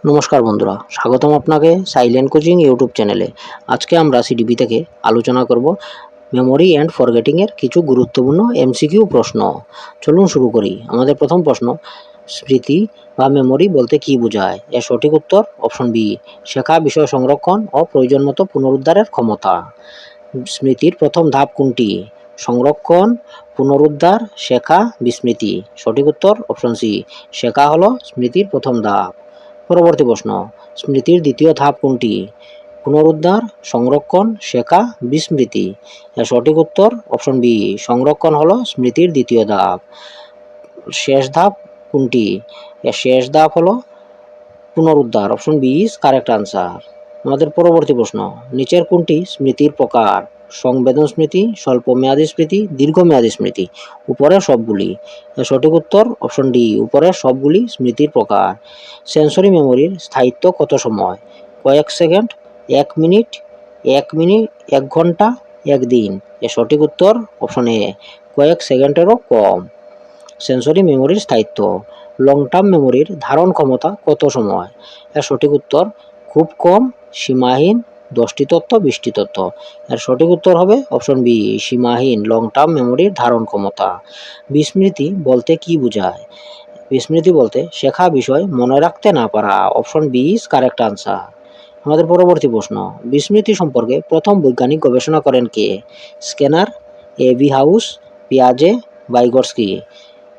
নমস্কার বন্ধুরা, স্বাগতম আপনাকে সাইলেন্ট কোচিং ইউটিউব চ্যানেলে। আজকে আমরা সিডিপি থেকে আলোচনা করব মেমোরি অ্যান্ড ফরগেটিং এর কিছু গুরুত্বপূর্ণ এমসিকিউ প্রশ্ন। চলুন শুরু করি। আমাদের প্রথম প্রশ্ন, স্মৃতি বা মেমোরি বলতে কি বোঝায়? এর সঠিক উত্তর অপশন বি, শেখা, বিষয় সংরক্ষণ ও প্রয়োজন মতো পুনরুদ্ধারের ক্ষমতা। স্মৃতির প্রথম ধাপ কোনটি? সংরক্ষণ, পুনরুদ্ধার, শেখা, বিস্মৃতি। সঠিক উত্তর অপশন সি, শেখা হলো স্মৃতির প্রথম ধাপ। পরবর্তী প্রশ্ন, স্মৃতির দ্বিতীয় ধাপ কোনটি? পুনরুদ্ধার, সংরক্ষণ, শেখা, বিস্মৃতি। এর সঠিক উত্তর অপশন বি, সংরক্ষণ হলো স্মৃতির দ্বিতীয় ধাপ। শেষ ধাপ কোনটি? এর শেষ ধাপ হলো পুনরুদ্ধার। Option B is correct answer. আমাদের পরবর্তী প্রশ্ন, নিচের কোনটি স্মৃতির প্রকার? সংবেদন স্মৃতি, স্বল্পমেয়াদী স্মৃতি, দীর্ঘমেয়াদী স্মৃতি। উপরের সবগুলি। সঠিক উত্তর অপশন ডি, উপরের সবগুলি স্মৃতির প্রকার। সেন্সরি মেমোরির স্থায়িত্ব কত সময়? কয়েক সেকেন্ড, 1 মিনিট, 1 মিনিট, 1 ঘন্টা, 1 দিন। এর সঠিক উত্তর অপশন এ, কয়েক সেকেন্ডেরও কম। সেন্সরি মেমোরির স্থায়িত্ব। লং টার্ম মেমোরির ধারণ ক্ষমতা কত সময়? এর সঠিক উত্তর খুব কম, সীমাহীন, 10টি তথ্য, 20টি তথ্য। এর সঠিক উত্তর হবে অপশন বি, সীমাহীন লং টার্ম মেমোরির ধারণ ক্ষমতা। বিস্মৃতি বলতে কি বোঝায়? বিস্মৃতি বলতে শেখা বিষয় মনে রাখতে না পারা। Option B is correct answer. আমাদের পরবর্তী প্রশ্ন, বিস্মৃতি সম্পর্কে প্রথম বৈজ্ঞানিক গবেষণা করেন কে? স্ক্যানার, এবি হাউস, পিয়াজে, ভাইগটস্কি।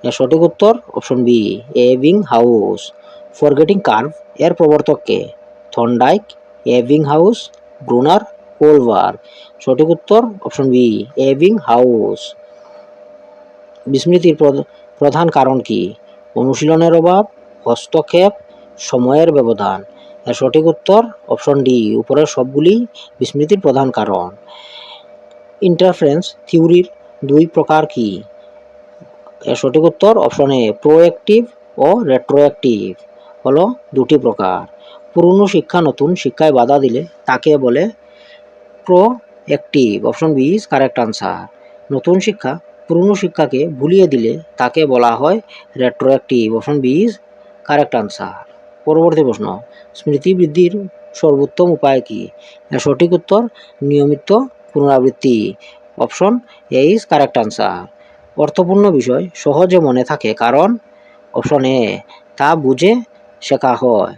এর সঠিক উত্তর option B, Ebbinghaus. Forgetting curve এর প্রবর্তক কে? Thorndike, Ebbinghaus, Bruner, Kohlberg. সঠিক উত্তর অপশন বি, এবিং হাউস। বিস্মৃতির প্রধান কারণ কি? অনুশীলনের অভাব, হস্তক্ষেপ, সময়ের ব্যবধান। এর সঠিক উত্তর অপশন ডি, উপরের সবগুলি বিস্মৃতির প্রধান কারণ। ইন্টারফারেন্স থিওরির দুই প্রকার কি? এর সঠিক উত্তর অপশন এ, প্রোঅ্যাক্টিভ ও রেট্রোঅ্যাক্টিভ হলো দুটি প্রকার। পুরনো শিক্ষা নতুন শিক্ষায় বাধা দিলে তাকে বলে proactive. Option B is correct answer. নতুন শিক্ষা পুরনো শিক্ষাকে ভুলিয়ে দিলে তাকে বলা হয় retroactive. Option B is correct answer. পরবর্তী প্রশ্ন, স্মৃতি বৃদ্ধির সর্বোত্তম উপায় কি? এর সঠিক উত্তর নিয়মিত পুনরাবৃত্তি। Option A is correct answer. অর্থপূর্ণ বিষয় সহজে মনে থাকে কারণ? অপশন এ, তা বুঝে শেখা হয়।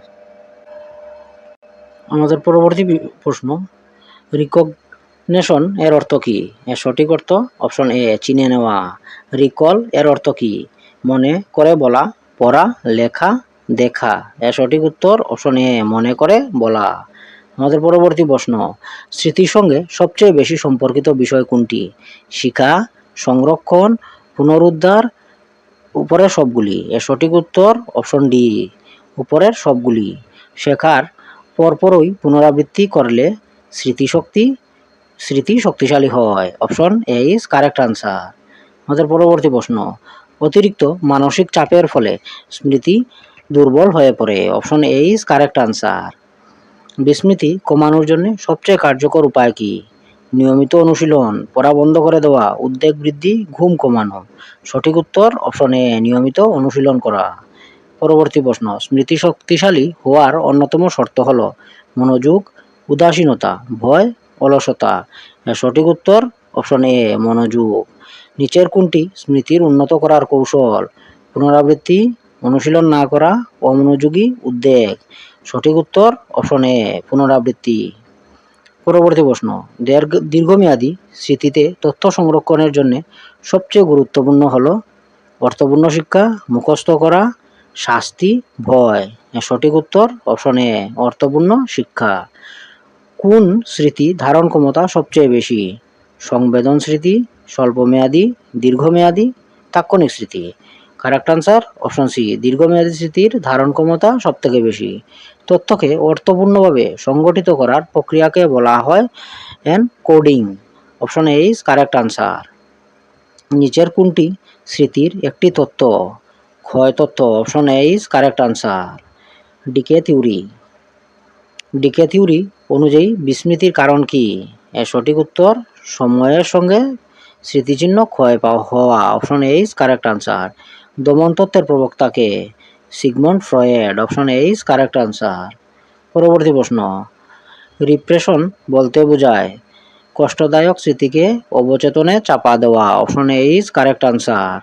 আমাদের পরবর্তী প্রশ্ন, রিকগনিশন এর অর্থ কি? এর সঠিক অর্থ অপশন এ, চিনে নেওয়া। রিকল এর অর্থ কি? মনে করে বলা, পড়া, লেখা, দেখা। এর সঠিক উত্তর অপশন এ, মনে করে বলা। আমাদের পরবর্তী প্রশ্ন, স্মৃতির সঙ্গে সবচেয়ে বেশি সম্পর্কিত বিষয় কোনটি? শিক্ষা, সংরক্ষণ, পুনরুদ্ধার, উপরের সবগুলি। এর সঠিক উত্তর অপশন ডি, উপরের সবগুলি। শেখার পরপরই পুনরাবৃত্তি করলে স্মৃতি শক্তিশালী হয়। Option A is correct answer. আমাদের পরবর্তী প্রশ্ন, অতিরিক্ত মানসিক চাপের ফলে স্মৃতি দুর্বল হয়ে পড়ে। Option A is correct answer. বিস্মৃতি কমানোর জন্য সবচেয়ে কার্যকর উপায় কি? নিয়মিত অনুশীলন, পড়া বন্ধ করে দেওয়া, উদ্বেগ বৃদ্ধি, ঘুম কমানো। সঠিক উত্তর অপশন এ, নিয়মিত অনুশীলন করা। পরবর্তী প্রশ্ন, স্মৃতি শক্তিশালী হওয়ার অন্যতম শর্ত হল মনোযোগ, উদাসীনতা, ভয়, অলসতা। সঠিক উত্তর অপশন এ, মনোযোগ। নিচের কোনটি স্মৃতির উন্নত করার কৌশল? পুনরাবৃত্তি, অনুশীলন না করা, অমনোযোগী, উদ্বেগ। সঠিক উত্তর অপশন এ, পুনরাবৃত্তি। পরবর্তী প্রশ্ন, দীর্ঘমেয়াদী স্মৃতিতে তথ্য সংরক্ষণের জন্য সবচেয়ে গুরুত্বপূর্ণ হল অর্থপূর্ণ শিক্ষা, মুখস্থ করা, শাস্তি, ভয়। সঠিক উত্তর অপশন এ, অর্থপূর্ণ শিক্ষা। কোন স্মৃতি ধারণ ক্ষমতা সবচেয়ে বেশি? সংবেদন স্মৃতি, স্বল্পমেয়াদী, দীর্ঘমেয়াদী, তাৎক্ষণিক স্মৃতি। কারেক্ট আনসার অপশন সি, দীর্ঘমেয়াদী স্মৃতির ধারণ ক্ষমতা সব থেকে বেশি। তথ্যকে অর্থপূর্ণভাবে সংগঠিত করার প্রক্রিয়াকে বলা হয় encoding. Option A is correct answer. নিচের কোনটি স্মৃতির একটি তত্ত্ব? ক্ষয় তত্ত্ব। Option A is correct answer. Decay theory অনুযায়ী বিস্মৃতির কারণ কি? এর সঠিক উত্তর সময়ের সঙ্গে স্মৃতিচিহ্ন ক্ষয় হওয়া। Option A is correct answer. দমন তত্ত্বের প্রবক্তা কে? Sigmund Freud. Option A is correct answer. পরবর্তী প্রশ্ন, রিপ্রেশন বলতে বোঝায় কষ্টদায়ক স্মৃতিকে অবচেতনে চাপা দেওয়া। Option A is correct answer.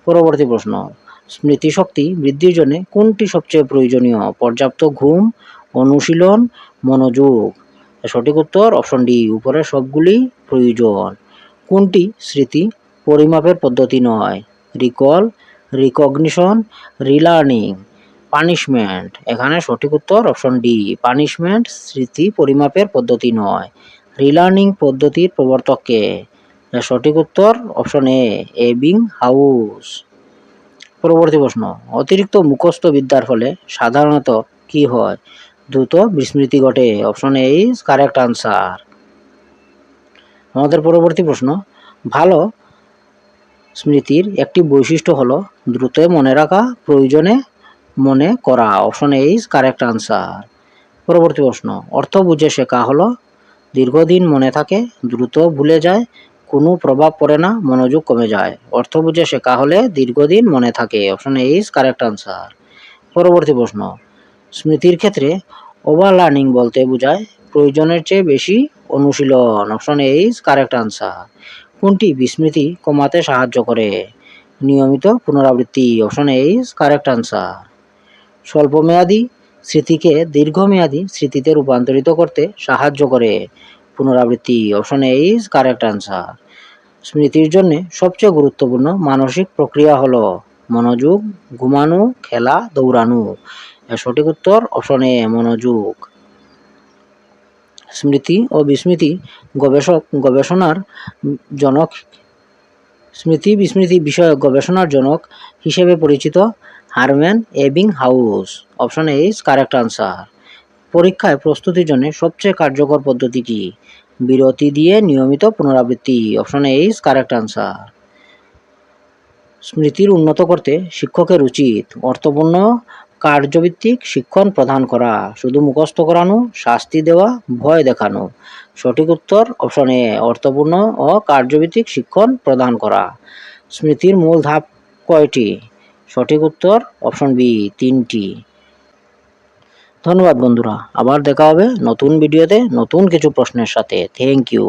পরবর্তী প্রশ্ন, স্মৃতিশক্তি বৃদ্ধির জন্য কোনটি সবচেয়ে প্রয়োজনীয়? পর্যাপ্ত ঘুম, অনুশীলন, মনোযোগ। সঠিক উত্তর অপশন ডি, উপরে সবগুলি প্রয়োজন। কোনটি স্মৃতি পরিমাপের পদ্ধতি নয়? Recall, recognition, relearning, punishment. এখানে সঠিক উত্তর অপশন ডি, পানিশমেন্ট স্মৃতি পরিমাপের পদ্ধতি নয়। রিলার্নিং পদ্ধতির প্রবর্তক কে? সঠিক উত্তর অপশন এ, এবিংহাউস। পরবর্তী প্রশ্ন, অতিরিক্ত মুখস্থ বিদ্যার ফলে সাধারণত কি হয়? দ্রুত বিস্মৃতি ঘটে। Option A is correct answer. আমাদের পরবর্তী প্রশ্ন, ভালো স্মৃতির একটি বৈশিষ্ট্য হলো দ্রুত মনে রাখা, প্রয়োজনে মনে করা। Option A is correct answer. পরবর্তী প্রশ্ন, অর্থ বুঝে শেখা হলো দীর্ঘদিন মনে থাকে, দ্রুত ভুলে যায়, কোনো প্রভাব পড়ে না, মনোযোগ কমে যায়। অর্থ বুঝে শেখা হলে দীর্ঘদিন মনে থাকে। Option A is correct answer. পরবর্তী প্রশ্ন, স্মৃতির ক্ষেত্রে ওভার লার্নিং বলতে বোঝায় প্রয়োজনের চেয়ে বেশি অনুশীলন। Option A is correct answer. কোনটি বিস্মৃতি কমাতে সাহায্য করে? নিয়মিত পুনরাবৃত্তি। Option A is correct answer. স্বল্পমেয়াদী স্মৃতিকে দীর্ঘমেয়াদী স্মৃতিতে রূপান্তরিত করতে সাহায্য করে পুনরাবৃত্তি। Option A is correct answer. স্মৃতির জন্য সবচেয়ে গুরুত্বপূর্ণ মানসিক প্রক্রিয়া হলো মনোযোগ, ঘুমানো, খেলা, দৌড়ানো। সঠিক উত্তর অপশন এ, মনোযোগ। স্মৃতি ও বিস্মৃতি গবেষণার জনক স্মৃতি বিস্মৃতি বিষয়ক গবেষণার জনক হিসেবে পরিচিত Hermann Ebbinghaus. Option A is correct answer. পরীক্ষায় প্রস্তুতির জন্য সবচেয়ে কার্যকর পদ্ধতি কি? বিরতি দিয়ে নিয়মিত পুনরাবৃত্তি। Option A is correct answer. স্মৃতির উন্নত করতে শিক্ষকের উচিত অর্থপূর্ণ কার্যভিত্তিক শিক্ষণ প্রদান করা, শুধু মুখস্থ করানো, শাস্তি দেওয়া, ভয় দেখানো। সঠিক উত্তর অপশন এ, অর্থপূর্ণ ও কার্যভিত্তিক শিক্ষণ প্রদান করা। স্মৃতির মূল ধাপ কয়টি? সঠিক উত্তর অপশন বি, 3টি। ধন্যবাদ বন্ধুরা, আবার দেখা হবে নতুন ভিডিওতে নতুন কিছু প্রশ্নের সাথে। Thank you.